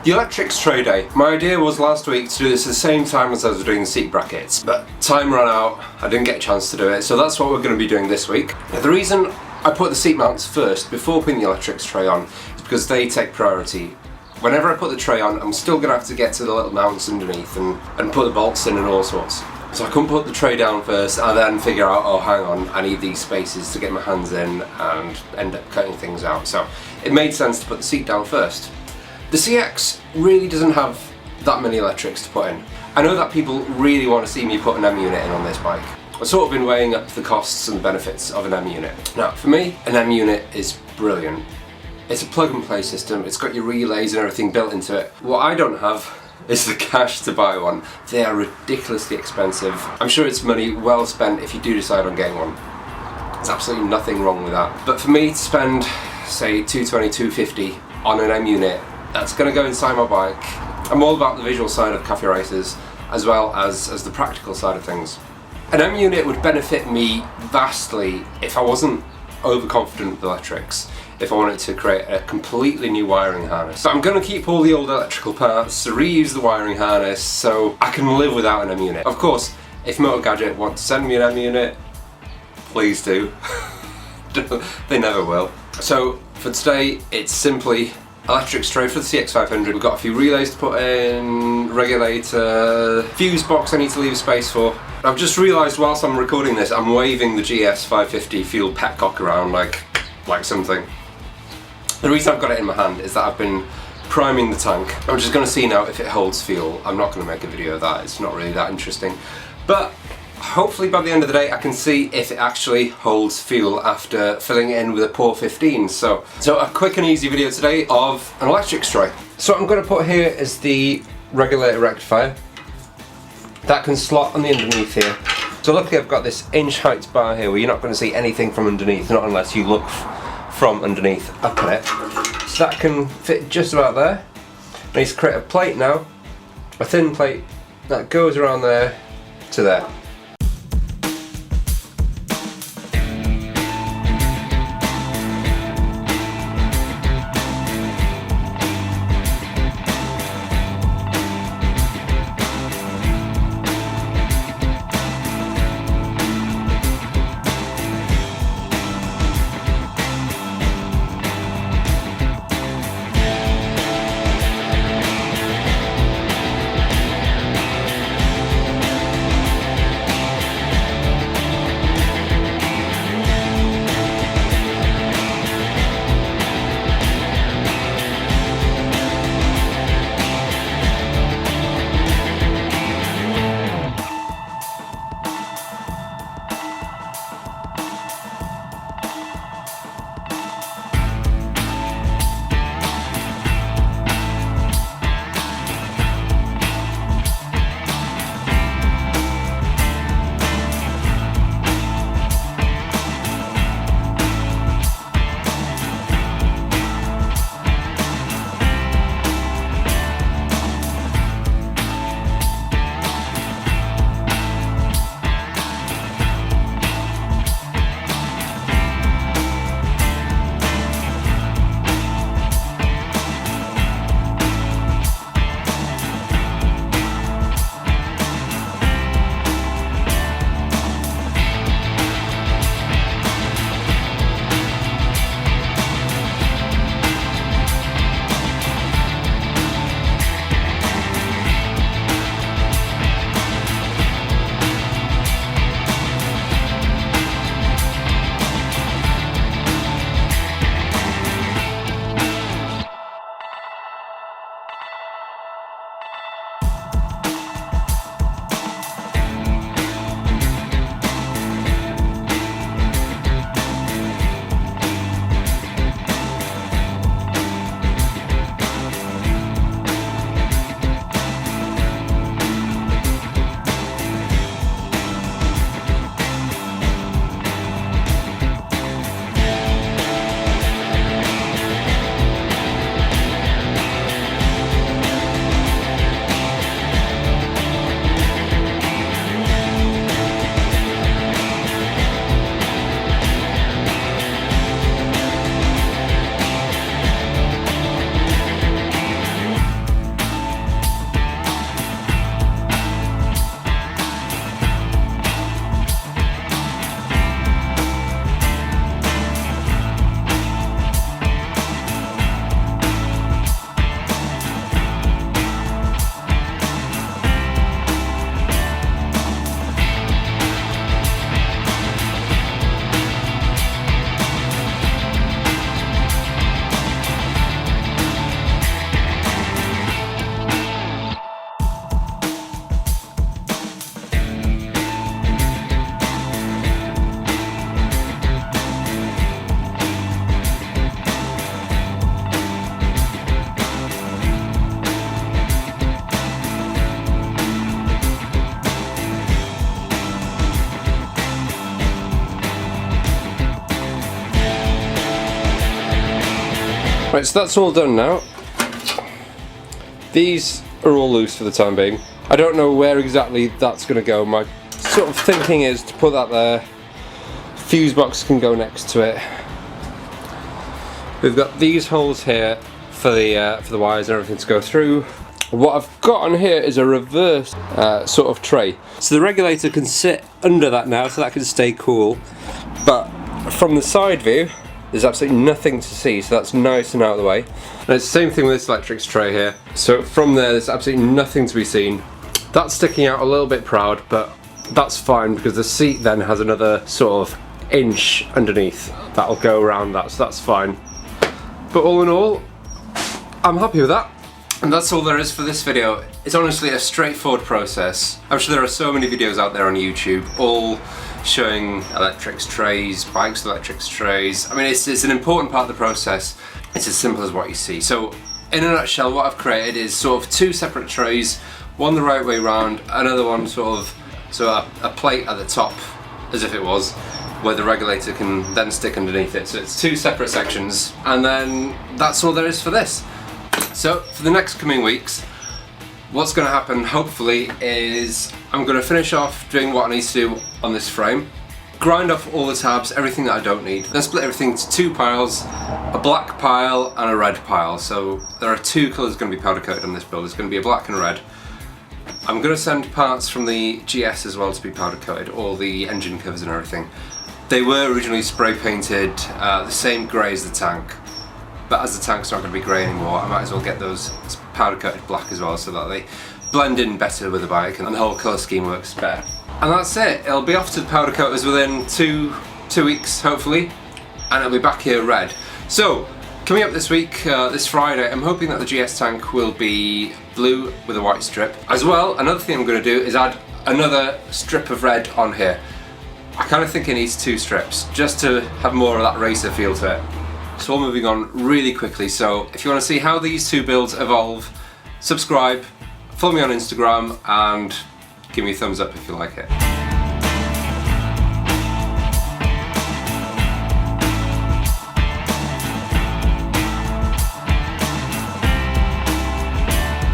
The electrics tray day. My idea was last week to do this at the same time as I was doing the seat brackets, but time ran out, I didn't get a chance to do it, so that's what we're going to be doing this week. Now, the reason I put the seat mounts first before putting the electrics tray on is because they take priority. Whenever I put the tray on, I'm still going to have to get to the little mounts underneath and put the bolts in and all sorts. So I couldn't put the tray down first and then figure out, oh hang on, I need these spaces to get my hands in and end up cutting things out. So it made sense to put the seat down first. The CX really doesn't have that many electrics to put in. I know that people really want to see me put an M unit in on this bike. I've sort of been weighing up the costs and benefits of an M unit. Now for me, an M unit is brilliant. It's a plug and play system, it's got your relays and everything built into it. What I don't have is the cash to buy one. They are ridiculously expensive. I'm sure it's money well spent if you do decide on getting one. There's absolutely nothing wrong with that. But for me to spend, say, $220, $250 on an M unit, that's going to go inside my bike. I'm all about the visual side of Cafe Racers as well as the practical side of things. An M unit would benefit me vastly if I wasn't overconfident with electrics, if I wanted to create a completely new wiring harness. So I'm going to keep all the old electrical parts, reuse the wiring harness so I can live without an M unit. Of course, if Motor Gadget want to send me an M unit, please do. They never will. So for today, it's simply electric tray for the CX500. We've got a few relays to put in, regulator, fuse box I need to leave a space for. I've just realised whilst I'm recording this, I'm waving the GS550 fuel petcock around like something. The reason I've got it in my hand is that I've been priming the tank. I'm just going to see now if it holds fuel. I'm not going to make a video of that, it's not really that interesting. But hopefully by the end of the day I can see if it actually holds fuel after filling it in with a pour 15. So a quick and easy video today of an electric tray. So what I'm going to put here is the regulator rectifier. That can slot on the underneath here. So luckily I've got this inch height bar here where you're not going to see anything from underneath, not unless you look from underneath up at it. So that can fit just about there. I need to create a plate now, a thin plate that goes around there to there. Right, so that's all done now. These are all loose for the time being. I don't know where exactly that's going to go. My sort of thinking is to put that there. Fuse box can go next to it. We've got these holes here for the wires and everything to go through. What I've got on here is a reverse sort of tray. So the regulator can sit under that now, so that can stay cool. But from the side view, there's absolutely nothing to see, so that's nice and out of the way. And it's the same thing with this electrics tray here. So from there, there's absolutely nothing to be seen. That's sticking out a little bit proud, but that's fine because the seat then has another sort of inch underneath that'll go around that, so that's fine. But all in all, I'm happy with that. And that's all there is for this video. It's honestly a straightforward process. I'm sure there are so many videos out there on YouTube, all showing electrics trays, bikes with electrics trays. I mean, it's an important part of the process. It's as simple as what you see. So in a nutshell, what I've created is sort of two separate trays, one the right way round, another one sort of, so a plate at the top, as if it was, where the regulator can then stick underneath it. So it's two separate sections, and then that's all there is for this. So for the next coming weeks, what's going to happen hopefully is I'm going to finish off doing what I need to do on this frame, grind off all the tabs, everything that I don't need, then split everything into two piles, a black pile and a red pile. So there are two colours going to be powder coated on this build. It's going to be a black and a red. I'm going to send parts from the GS as well to be powder coated, all the engine covers and everything. They were originally spray painted the same grey as the tank, but as the tank's not going to be grey anymore, I might as well get those powder coated black as well so that they blend in better with the bike and the whole colour scheme works better. And that's it. It'll be off to the powder coaters within two weeks hopefully, and it'll be back here red. So coming up this week, this Friday, I'm hoping that the GS tank will be blue with a white strip. As well, another thing I'm going to do is add another strip of red on here. I kind of think it needs two strips just to have more of that racer feel to it. So we're moving on really quickly, so if you want to see how these two builds evolve, subscribe, follow me on Instagram and give me a thumbs up if you like it.